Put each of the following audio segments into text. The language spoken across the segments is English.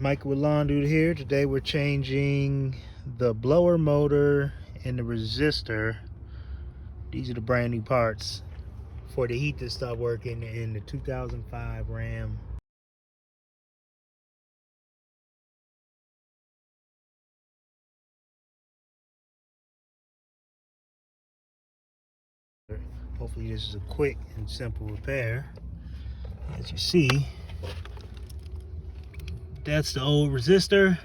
Michael with Lawn Dude here. Today we're changing the blower motor and the resistor. These are the brand new parts for the heat to stop working in the 2005 Ram. Hopefully this is a quick and simple repair. As you see, that's the old resistor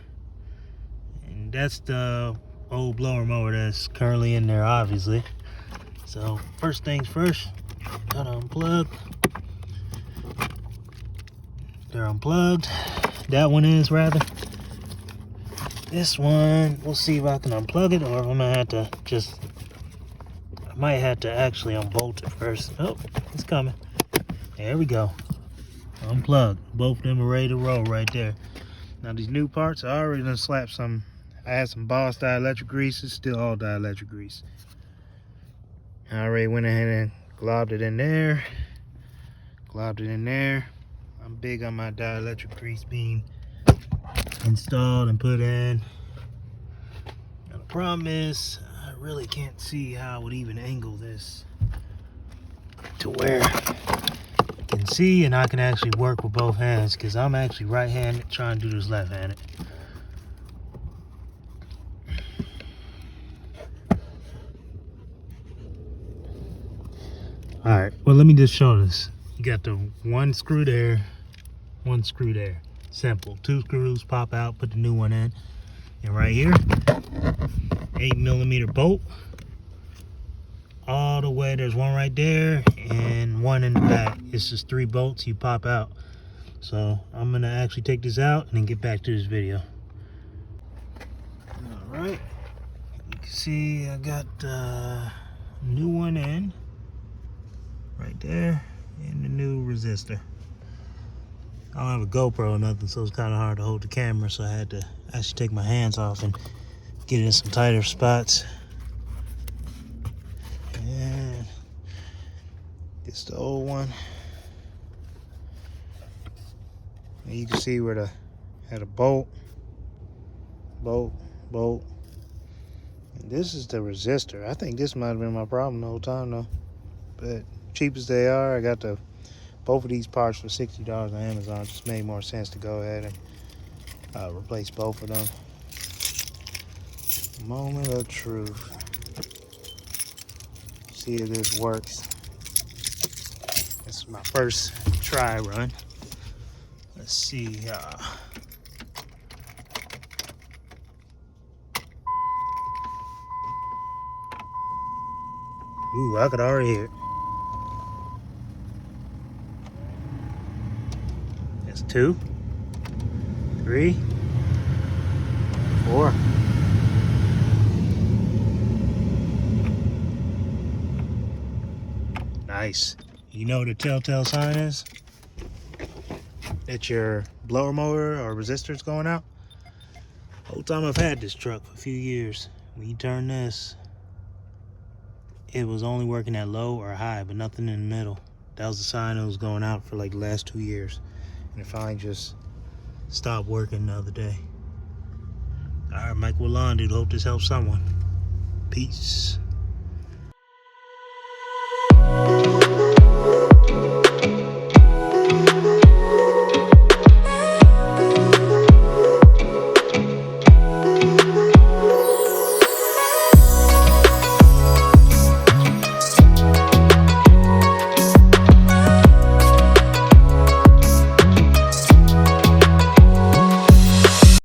and that's the old blower mower that's currently in there, obviously. So first things first, gotta unplug. They're unplugged. That one is, rather. This one, we'll see if I can unplug it, or if I'm gonna have to I might have to actually unbolt it first. Oh, it's coming. There we go. Unplugged. Both of them are ready to roll right there. Now these new parts, I already done slapped some. I had some Boss dielectric grease. It's still all dielectric grease. I already went ahead and globbed it in there. Globbed it in there. I'm big on my dielectric grease being installed and put in. Now the problem is, I really can't see how I would even angle this to where you can see and I can actually work with both hands, because I'm actually right-handed trying to do this left-handed. Alright, well, let me just show this. You got the one screw there, one screw there. Simple. Two screws pop out, put the new one in. And right here, 8mm bolt. All the way, there's one right there and one in the back. It's just 3 bolts you pop out. So I'm gonna actually take this out and then get back to this video. Alright, you can see I got the new one in right there and the new resistor. I don't have a GoPro or nothing, so it's kind of hard to hold the camera, so I had to actually take my hands off and get it in some tighter spots. And this is the old one. And you can see where the had a bolt. And this is the resistor. I think this might have been my problem the whole time though. But cheap as they are, I got both of these parts for $60 on Amazon. It just made more sense to go ahead and replace both of them. Moment of truth. See if this works. This is my first try run. Let's see. Ooh, I could already hear it. That's 2, 3, 4. Nice. You know what a telltale sign is? That your blower motor or resistor is going out. The whole time I've had this truck for a few years, when you turn this, it was only working at low or high, but nothing in the middle. That was the sign it was going out for like the last 2 years. And it finally just stopped working the other day. All right, Michael with Lawn Dude. Hope this helps someone. Peace.